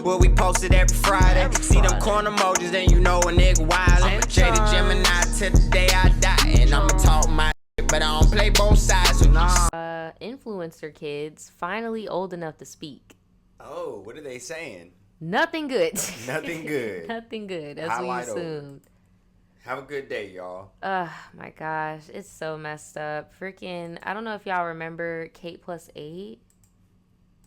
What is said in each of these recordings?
Well, we posted every Friday. See them corn emojis, then you know a nigga wild. Jaded Gemini till the day I die. And I'ma talk my shit, but I don't play both sides. So influencer kids finally old enough to speak. Oh, what are they saying? Nothing good. Nothing good. Nothing good, as Highlight we assumed. Have a good day, y'all. My gosh, it's so messed up. Freaking, I don't know if y'all remember Kate Plus 8.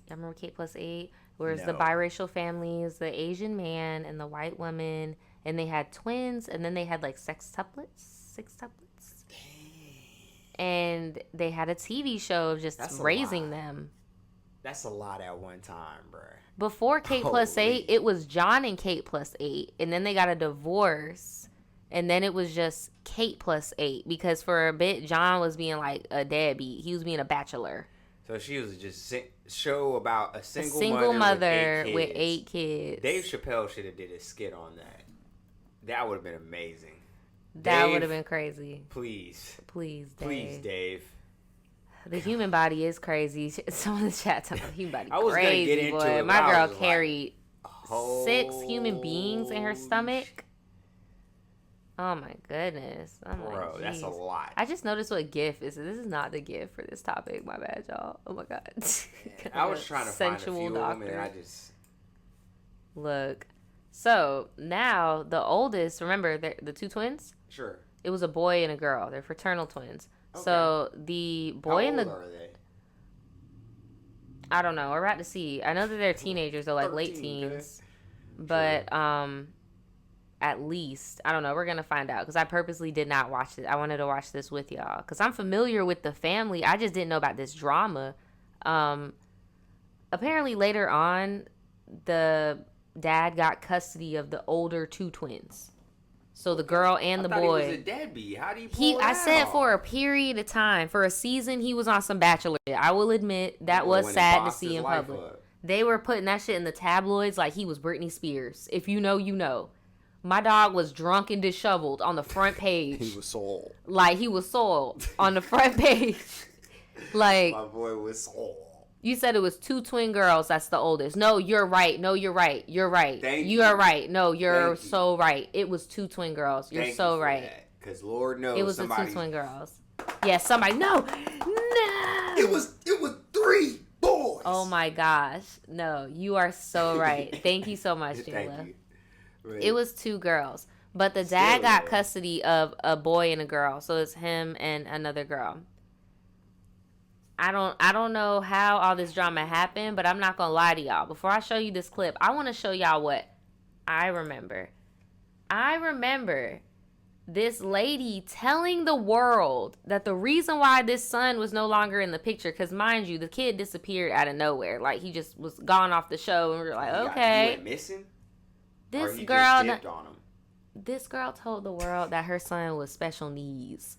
Y'all remember Kate Plus 8? Where it's the biracial families, the Asian man and the white woman, and they had twins, and then they had like sextuplets. Dang. And they had a TV show of just raising them. That's a lot at one time, bruh. Before Kate Plus 8, it was John and Kate Plus 8, and then they got a divorce, and then it was just Kate Plus 8, because for a bit, John was being like a deadbeat. He was being a bachelor. So she was just show about a single mother with 8 kids. Dave Chappelle should have did a skit on that. That would have been amazing. That would have been crazy. Please, Dave. Please, Dave. The human body is crazy. Some of the chat talking about the human body I was crazy, gonna get into boy. it, My girl like, carried 6 human beings in her stomach. Oh my goodness. Bro, that's a lot. I just noticed what GIF is. This is not the GIF for this topic. My bad, y'all. Oh my God. I was trying to find a few of them, and I just... Look. So, now, the oldest, remember, the 2 twins? Sure. It was a boy and a girl. They're fraternal twins. Okay. So, the boy and the... How old are they? I don't know. We're about to see. I know that they're teenagers. They're like 13, late teens. Okay. But, at least, I don't know, we're gonna find out, because I purposely did not watch it. I wanted to watch this with y'all because I'm familiar with the family. I just didn't know about this drama. Apparently later on, the dad got custody of the older 2 twins, so the girl and the boy. He was a deadbeat. How do you pull it out? I said for a period of time, for a season, he was on some bachelor. I will admit that was sad to see in public. They were putting that shit in the tabloids like he was Britney Spears. If you know, you know. My dog was drunk and disheveled on the front page. He was soiled. Like, he was soiled on the front page. Like, my boy was soiled. You said it was 2 twin girls. That's the oldest. No, you're right. No, you're right. You're right. You are right. No, you're so right. It was 2 twin girls. You're so right. Because Lord knows it was the 2 twin girls. Yeah, somebody. No. It was 3 boys. Oh my gosh. No, you are so right. Thank you so much, Jayla. Thank you. Right. It was 2 girls, but the dad got custody of a boy and a girl, so it's him and another girl. I don't know how all this drama happened, but I'm not gonna lie to y'all. Before I show you this clip, I want to show y'all what I remember. I remember this lady telling the world that the reason why this son was no longer in the picture, because mind you, the kid disappeared out of nowhere, like he just was gone off the show, and we were like, okay. He went missing. This girl told the world that her son was special needs.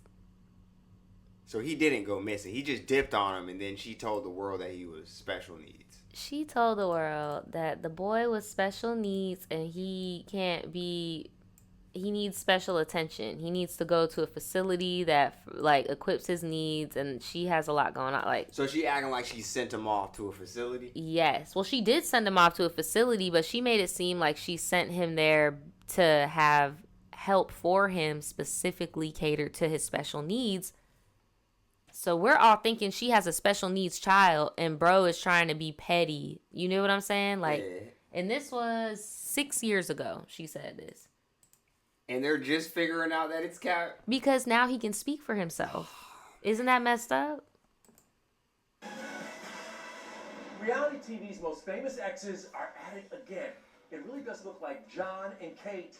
So he didn't go missing. He just dipped on him, and then she told the world that he was special needs. She told the world that the boy was special needs, and he needs special attention. He needs to go to a facility that like equips his needs, and she has a lot going on. Like, so she acting like she sent him off to a facility? Yes. Well, she did send him off to a facility, but she made it seem like she sent him there to have help for him, specifically catered to his special needs. So we're all thinking she has a special needs child, and bro is trying to be petty. You know what I'm saying? Like, yeah. And this was 6 years ago. She said this. And they're just figuring out that it's Cap. Because now he can speak for himself. Isn't that messed up? Reality TV's most famous exes are at it again. It really does look like John and Kate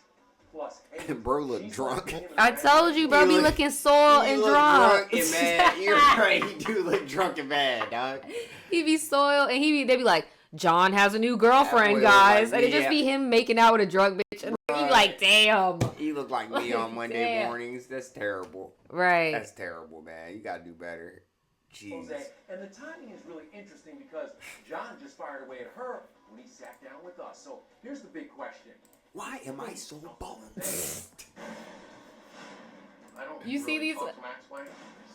plus Hayes. Bro look drunk. I told you, bro, be looking soiled and drunk. And mad. You're right. He do look drunk and bad, dog. He be soiled, and they be like, John has a new girlfriend, guys. Like, and it just be him making out with a drunk bitch. And he be like, damn. He look like me on Monday mornings. That's terrible. Right. That's terrible, man. You got to do better. Jeez. Jose, and the timing is really interesting because John just fired away at her when he sat down with us. So here's the big question. Why am I so bald? I don't you see these? Max way,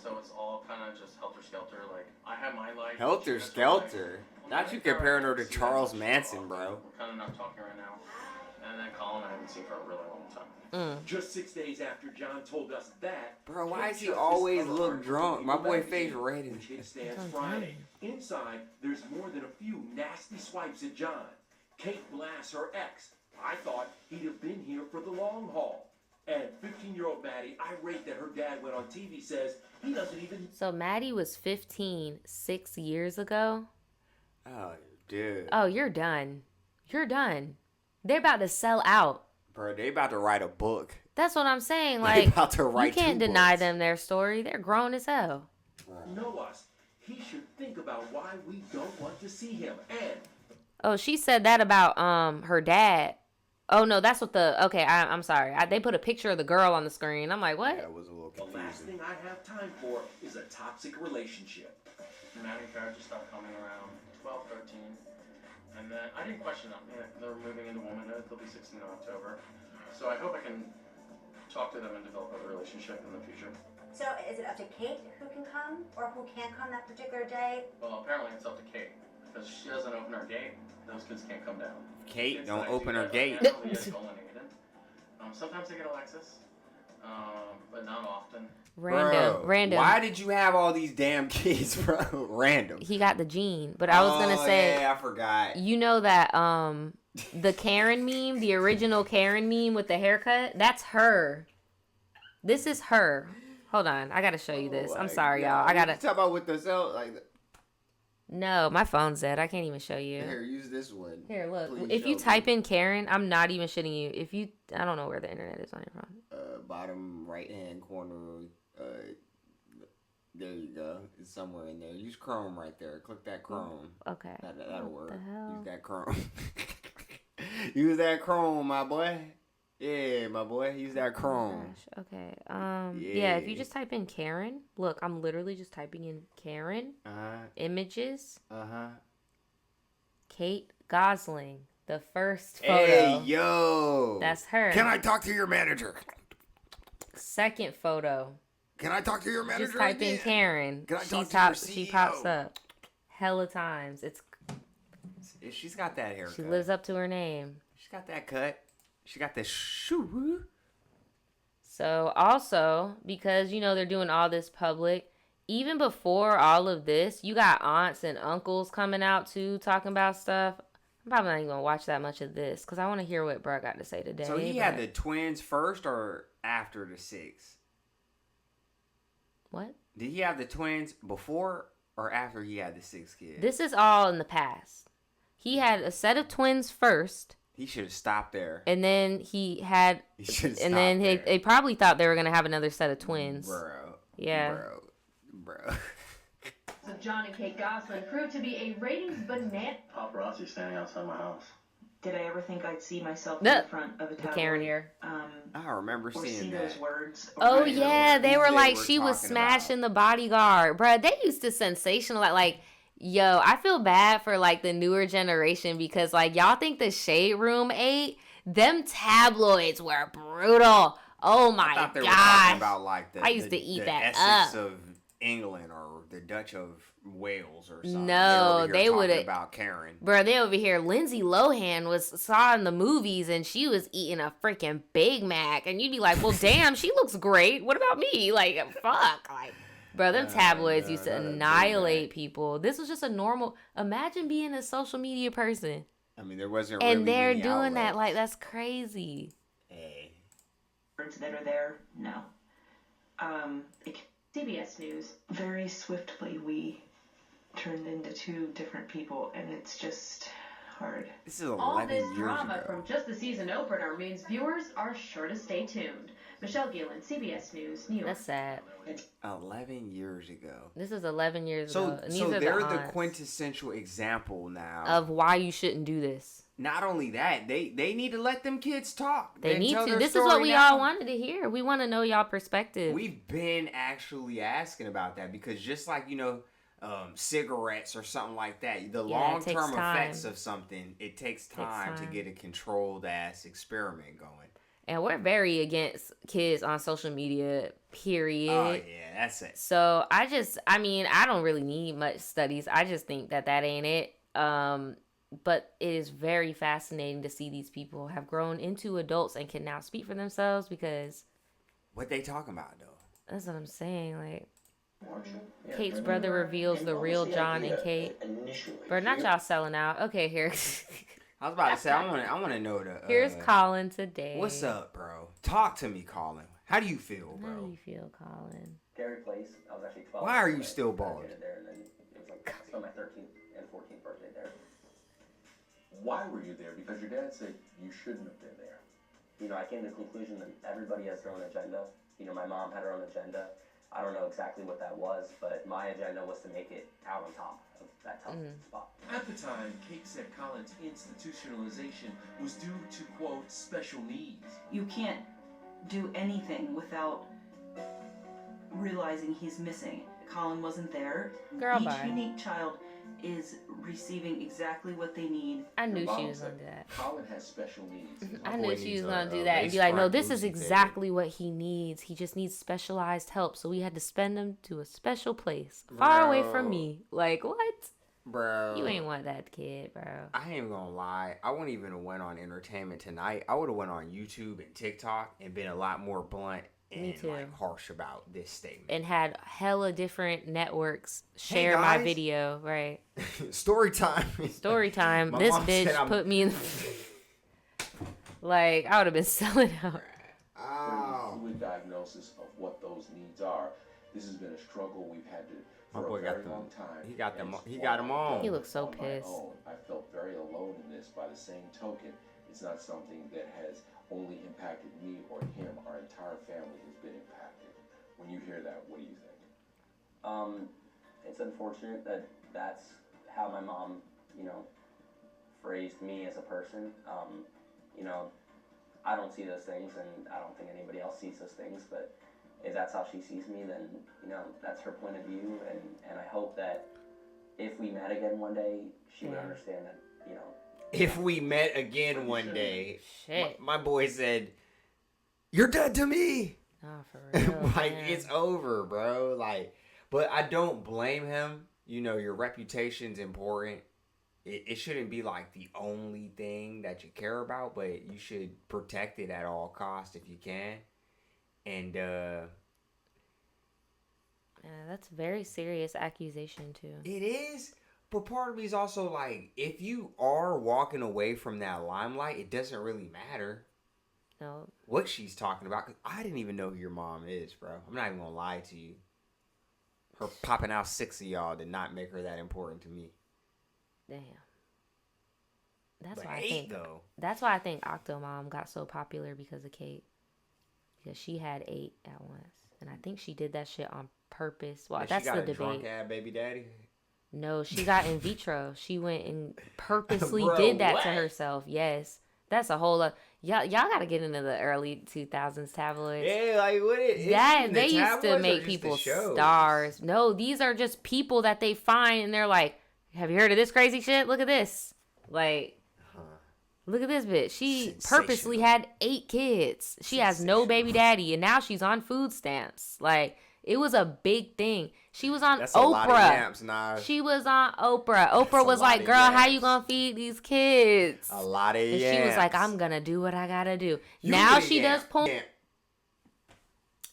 so it's all kind of just helter-skelter. Like, I have my life. Helter-skelter? Not you comparing her to Charles Manson, bro. We're kind of not talking right now. And then Collin I haven't seen for a really long time. Just 6 days after John told us that, Bro, why Kate does he Justice always cover look art drunk? for My People boy magazine, face red as which hit stands I'm Friday. Inside, there's more than a few nasty swipes at John. Kate blasts her ex. I thought he'd have been here for the long haul. And 15-year-old Maddie, irate that her dad went on TV, says he doesn't even... So Maddie was 15 6 years ago. Oh, dude. Oh, you're done. You're done. They're about to sell out. Bro, they about to write a book. That's what I'm saying. They Like, about to write you can't 2 deny books. them their story. They're grown as hell. know us. He should think about why we don't want to see him. And Oh, she said that about her dad. Oh no, that's what the I'm sorry. They put a picture of the girl on the screen. I'm like, what? That was a little the last confusing. thing I have time for is a toxic relationship. Maddie and Farrah just stopped coming around 12, 13. And then I didn't question them. Yeah, they're moving into womanhood. They'll be 16 in October. So I hope I can talk to them and develop a relationship in the future. So is it up to Kate who can come or who can't come that particular day? Well, apparently it's up to Kate. Because she doesn't open her gate, those kids can't come down. Kate, Kids don't that I open do her get gate. right now, Leah, Collin, and Aiden. Sometimes they get Alexis, but not often. Random. Bro, why did you have all these damn kids, bro? Random. He got the gene. But I was gonna say, yeah, I forgot. you know that the Karen meme, the original Karen meme with the haircut, that's her. This is her. Hold on, I gotta show you this. I'm sorry, y'all. I gotta. You talk about with the cell, like. No, my phone's dead. I can't even show you. Here, use this one. Here, look. Please If you show type me. in Karen, I'm not even shitting you. If you, I don't know where the internet is on your phone. Bottom right hand corner. There you go. It's somewhere in there. Use Chrome right there. Click that Chrome. Okay. That'll What work. the hell? Use that Chrome. Use that Chrome, my boy. Yeah, my boy. Use that Chrome. Gosh. Okay. Yeah. If you just type in Karen, look, I'm literally just typing in Karen images. Kate Gosselin, the first photo. Hey, yo. That's her. Can I talk to your manager? Second photo. Can I talk to your manager? Just type in again? Karen. Can I talk to your She CEO? pops up. Hella times. She's got that haircut. She lives up to her name. She's got that cut. She got the shoe. So also, because, they're doing all this public, even before all of this, you got aunts and uncles coming out too, talking about stuff. I'm probably not even going to watch that much of this because I want to hear what bro got to say today. So he had the twins first or after the 6? What? Did he have the twins before or after he had the 6 kids? This is all in the past. He had a set of twins first. He should have stopped there. And then he had... He should have stopped and then there. they probably thought they were going to have another set of twins. Bro. Yeah. Bro. Of John and Kate Gosselin proved to be a ratings banana. Paparazzi standing outside my house. Did I ever think I'd see myself No. in front of a The tabloid? Karen here. I remember Or seeing see that. those words? Oh, Right. yeah. They were They like, were she was talking about. smashing the bodyguard. Bruh, they used to sensationalize. Like, yo, I feel bad for, like, the newer generation because, like, y'all think the Shade Room ate? Them tabloids were brutal. Oh, my I thought they were gosh. talking about like I used to eat that Essex up. of England or the Dutch of Wales or something. No, they they would would've- about Karen. Bro, they over here. Lindsay Lohan saw in the movies and she was eating a freaking Big Mac. And you'd be like, well, damn, she looks great. What about me? Like, fuck. Like, bro, them tabloids used to not a Big annihilate Mac. people. This was just a normal. Imagine being a social media person. I mean, there wasn't And really they're many doing that. outlets. Like, that's crazy. Hey. Words that are there? No. CBS News. Very swiftly, we turned into 2 different people, and it's just hard. This is 11 All this years drama ago. from just the season opener means viewers are sure to stay tuned. Michelle Gillen, CBS News, New York. That's sad. 11 years ago. This is 11 years So, ago. And these so are they're the the aunts quintessential example now. of why you shouldn't do this. Not only that, they need to let them kids talk. They and need tell to. their This is what story we now. all wanted to hear. We want to know y'all perspective. We've been actually asking about that because just like, cigarettes or something like that, the Yeah, it takes long-term time. effects of something, it takes time to time. get a controlled-ass experiment going. And we're very against kids on social media, period. Oh, yeah, that's it. So I don't really need much studies. I just think that ain't it. But it is very fascinating to see these people have grown into adults and can now speak for themselves because What they talking about though? that's what I'm saying. Like, Yeah, Kate's and brother then, reveals and the what real was the John and idea Kate. initially? But not y'all selling out. Okay, here. I was about to say I want to know the. Here's Collin today. What's up, bro? Talk to me, Collin. How do you feel, bro? How do you feel, Collin? Gary Place. I was actually 12. Why are you still bald? There, and then it was like I spent my 13th and 14th birthday there. Why were you there? Because your dad said you shouldn't have been there. You know, I came to the conclusion that everybody has their own agenda. You know, my mom had her own agenda. I don't know exactly what that was, but my agenda was to make it out on top of that tough spot. At the time, Kate said Collin's institutionalization was due to, quote, special needs. You can't do anything without realizing he's missing. Collin wasn't there. Girl, Each bye. unique child is receiving exactly what they need. I knew Your she mom was said gonna do that. Colin has special needs. I boy knew she needs was gonna a do that and lace be like, no, front this is Lucy exactly what he needs. He just needs specialized help, so we had to send him to a special place, far away from me. Like, what? Bro. You ain't want that kid, bro. I ain't even gonna lie. I wouldn't even have went on Entertainment Tonight. I would have went on YouTube and TikTok and been a lot more blunt Me and too. like harsh about this statement. And had hella different networks share my guys. video, right? Story time. Story time. My This mom said bitch I'm- put me in. Like, I would have been selling out. Oh. Fluid diagnosis of what those needs are. This has been a struggle we've had to My for boy a got very them. long time. He got them. And He got them on. He looks so on my pissed. own. I felt very alone in this. By the same token, it's not something that has only impacted me or him. Our entire family has been impacted. When you hear that, what do you think? It's unfortunate that that's how my mom, you know, phrased me as a person. You know, I don't see those things, and I don't think anybody else sees those things, but if that's how she sees me, then, you know, that's her point of view, and I hope that if we met again one day, she would understand that, you know. If we met again one day, Shit. my boy said, "You're dead to me." Oh, for real. Like, man. it's over, bro. Like, but I don't blame him. You know, your reputation's important. It shouldn't be like the only thing that you care about, but you should protect it at all costs if you can. And Yeah, that's a very serious accusation, too. it is, but part of me is also like, if you are walking away from that limelight, it doesn't really matter No. what she's talking about. 'Cause I didn't even know who your mom is, bro. I'm not even gonna lie to you. Her popping out 6 of y'all did not make her that important to me. Damn. That's But why I 8 think. though. That's why I think Octomom got so popular because of Kate. Because she had 8 at once, and I think she did that shit on purpose. Well, Like, that's she got the a debate. drunk ass baby daddy. No, she got in vitro. She went and purposely Bro, did that what? to herself. Yes, that's a whole lot. Y'all got to get into the early 2000s tabloids. Yeah, like what it is. That The they used tabloids to or make just the people shows? stars. No, these are just people that they find and they're like, "Have you heard of this crazy shit? Look at this." Like, look at this bitch. She purposely Sensational. had 8 kids. She has no baby daddy, and now she's on food stamps. Like, it was a big thing. She was on That's a lot of Oprah. yamps, nah. She was on Oprah. That's Oprah a was lot like, of "Girl, how yams. you gonna feed these kids?" A lot of And yamps. she was like, "I'm gonna do what I gotta do." You Now get a she does yamp. porn. Yamp.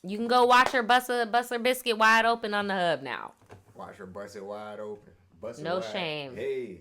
You can go watch her bust her biscuit wide open on the hub now. Watch her bust it wide open. Bust it No wide. shame. Hey.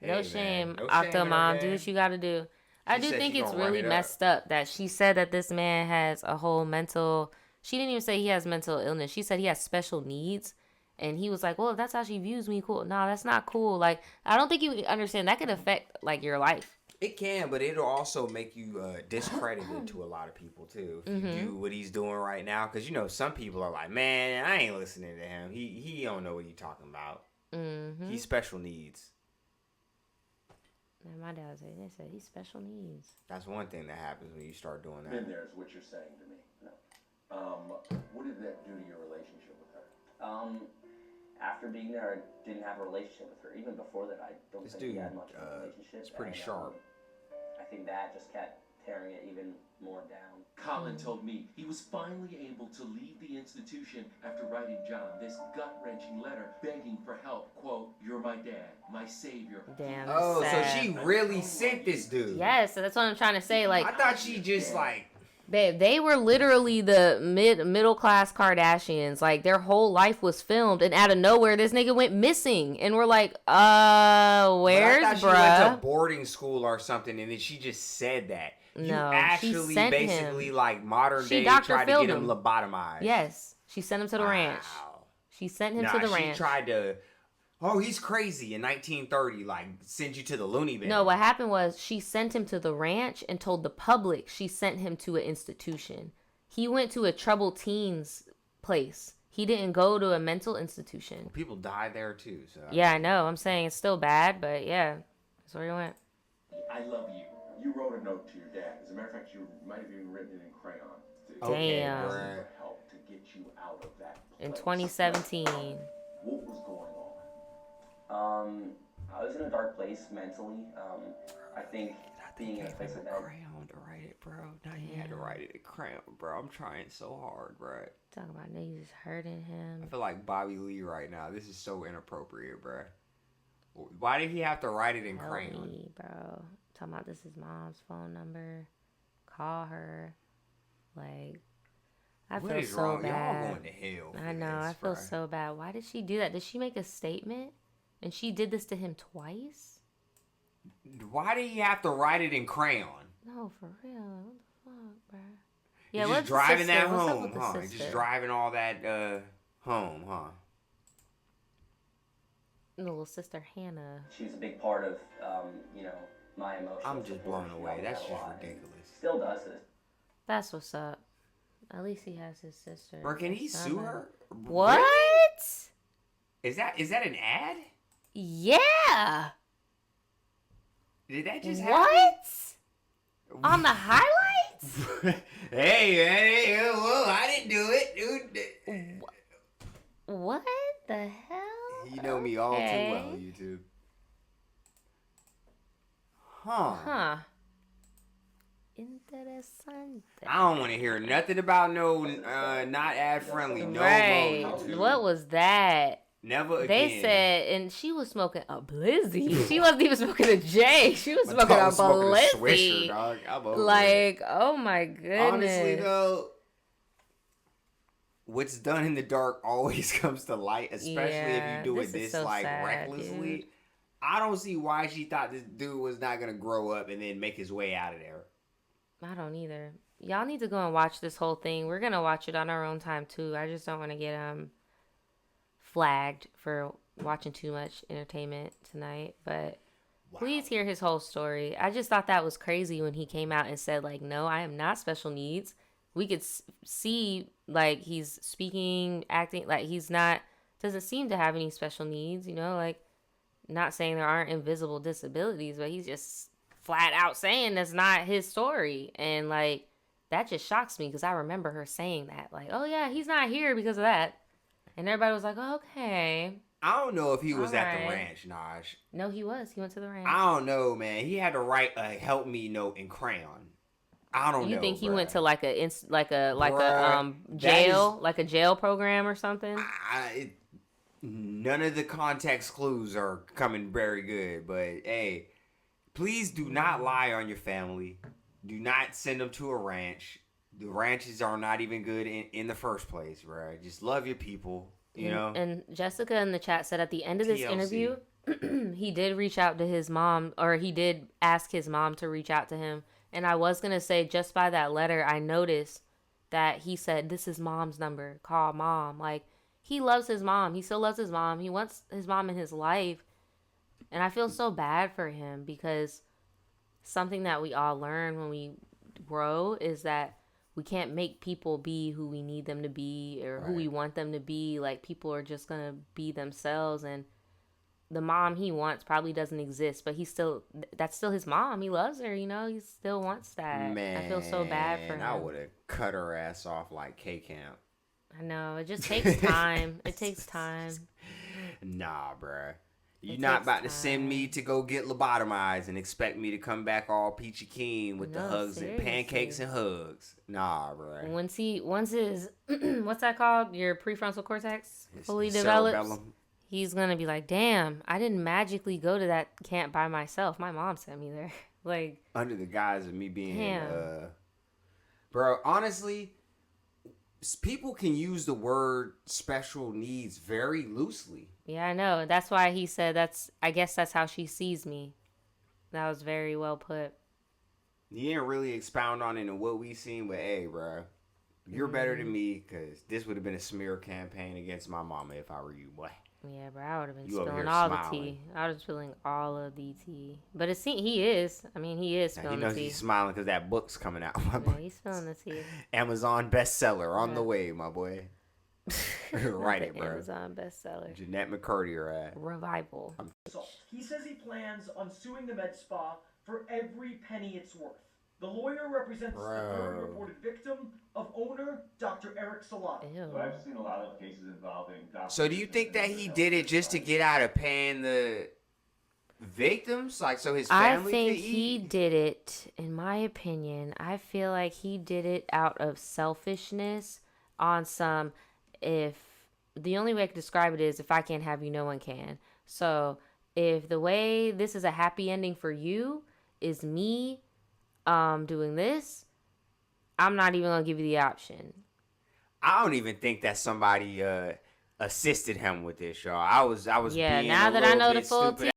No Hey, shame, man. No shame in Octomom. her Do game. what you gotta do. I She do said think she it's gonna run really it up. messed up that she said that this man has a whole mental. She didn't even say he has mental illness. She said he has special needs. And he was like, "Well, if that's how she views me, cool." No, that's not cool. Like, I don't think you understand. That could affect, like, your life. It can, but it'll also make you discredited to a lot of people too if you do what he's doing right now. Because you know some people are like, "Man, I ain't listening to him. He don't know what he's talking about. Mm-hmm. He's special needs." And my dad said, they said he's special needs. That's one thing that happens when you start doing that. Been there is what you're saying to me. No. What did that do to your relationship with her? After being there, I didn't have a relationship with her. Even before that, I don't This think we dude, had much of a relationship. is pretty And, sharp. I think that just kept tearing it even more down. Collin told me he was finally able to leave the institution after writing John this gut-wrenching letter begging for help. Quote, "You're my dad, my savior." Damn. Oh, sad. so she really sent this dude. Yes, that's what I'm trying to say. Like, I thought she just like. babe, they were literally the middle class Kardashians. Like, their whole life was filmed, and out of nowhere, this nigga went missing, and we're like, where's I thought she went bruh? to boarding school or something, and then she just said that. You No, actually she sent basically him. like modern She day Dr. tried to Phil'd get him him. lobotomized. Yes, she sent him to the ranch. Wow. She sent him Nah, to the she ranch. tried to. Oh, he's crazy in 1930. Like send you to the loony bin. No, what happened was she sent him to the ranch and told the public she sent him to an institution. He went to a troubled teens place. He didn't go to a mental institution. Well, people died there too. So Yeah, I know. I'm saying it's still bad, but yeah, that's where he went. I love you. You wrote a note to your dad. As a matter of fact, you might have even written it in crayon. Okay, Damn. bruh. For help to get you out of that In place. 2017. What was going on? I was in a dark place mentally. I think being in a place like that. Crayon to write it, bro. Now he had to write it in crayon, bro. I'm trying so hard, bro. Talk about niggas hurting I him. feel like Bobby Lee right now. This is so inappropriate, bro. Why did he have to write it in Help crayon? me, bro. Talking about this is mom's phone number. Call her. Like, I What feel is so wrong? Y'all bad. going to hell. I know. I feel so bad. Why did she do that? Did she make a statement? And she did this to him twice? Why did he have to write it in crayon? No, for real. What the fuck, bro? Yeah, what's just the driving sister? that What's up home, with the huh? sister? Just driving all that home, huh? Little sister Hannah. She was a big part of, my emotions. I'm just blown away. That's just ridiculous. Still does it. That's what's up. At least he has his sister. Bro, can he his sue son. her? What? Really? Is that an ad? Yeah. Did that just What? happen? On the highlights? Hey, man, hey, whoa, I didn't do it, dude. What the hell? You know me all too Okay. well, YouTube. Huh. Huh. Interesante. I don't want to hear nothing about no not ad friendly. No Right. more, YouTube. What was that? Never again. They said, and she was smoking a blizzy. She wasn't even smoking a J. She was My smoking dog a was smoking a Swisher, blizzy. dog. I'm over it. Like, oh my goodness. Honestly, though, what's done in the dark always comes to light, especially Yeah, if you do this it is this so sad, recklessly. dude. I don't see why she thought this dude was not gonna grow up and then make his way out of there. I don't either. Y'all need to go and watch this whole thing. We're gonna watch it on our own time too. I just don't want to get flagged for watching too much entertainment tonight. But please hear his whole story. I just thought that was crazy when he came out and said like, "No, I am not special needs." We could see like he's speaking, acting like he's not. Doesn't seem to have any special needs. You know, like not saying there aren't invisible disabilities, but he's just flat out saying that's not his story. And like that just shocks me because I remember her saying that like, oh yeah, he's not here because of that, and everybody was like, oh, okay. I don't know if he was at the Alright. ranch, Naj. No, he was. He went to the ranch. I don't know, man. He had to write a help me note in crayon. I don't know. You think he bruh. went to like a Bruh, jail, like a jail program or something? None of the context clues are coming very good, but hey, please do not lie on your family. Do not send them to a ranch. The ranches are not even good in the first place, bro. Just love your people, you know? And Jessica in the chat said at the end of this TLC. interview, he did reach out to his mom, or he did ask his mom to reach out to him. And I was going to say, just by that letter, I noticed that he said, this is mom's number. Call mom. Like, he loves his mom. He still loves his mom. He wants his mom in his life. And I feel so bad for him because something that we all learn when we grow is that we can't make people be who we need them to be or who we want them to be. Like, people are just going to be themselves. And the mom he wants probably doesn't exist, but that's still his mom. He loves her, you know? He still wants that. Man, I feel so bad for him. I would have cut her ass off like K-Camp. I know. It just takes time. It takes time. Nah, bruh. You're not about to send me to go get lobotomized and expect me to come back all peachy keen with the hugs and pancakes and hugs. Nah, bro. Once his what's that called? Your prefrontal cortex fully develops. Cerebellum. He's gonna be like, damn, I didn't magically go to that camp by myself. My mom sent me there. Like, under the guise of me being bro, honestly, people can use the word special needs very loosely. Yeah, I know. That's why he said I guess that's how she sees me. That was very well put. You didn't really expound on it in what we seen, but hey, bro, you're better than me, because this would have been a smear campaign against my mama if I were you, boy. Yeah, bro, I would have been spilling all the tea. I would have spilling all of the tea. But he is. I mean, he is spilling the tea. He knows he's smiling because that book's coming out. Yeah, he's spilling the tea. Amazon bestseller on the way, my boy. Write it, bro. Amazon bestseller. Jeanette McCurdy or at Revival. He says he plans on suing the med spa for every penny it's worth. The lawyer represents the third reported victim of owner Dr. Eric Solano. So I've seen a lot of cases involving doctors. So do you think that he did it just to get out of paying the victims? Like, so his family I think could eat? he did it, in my opinion, I feel like he did it out of selfishness on some, if the only way I could describe it is if I can't have you, no one can. So if the way this is a happy ending for you is me doing this, I'm not even gonna give you the option. I don't even think that somebody assisted him with this, y'all. I was yeah. being Now a that I little know bit the full stupid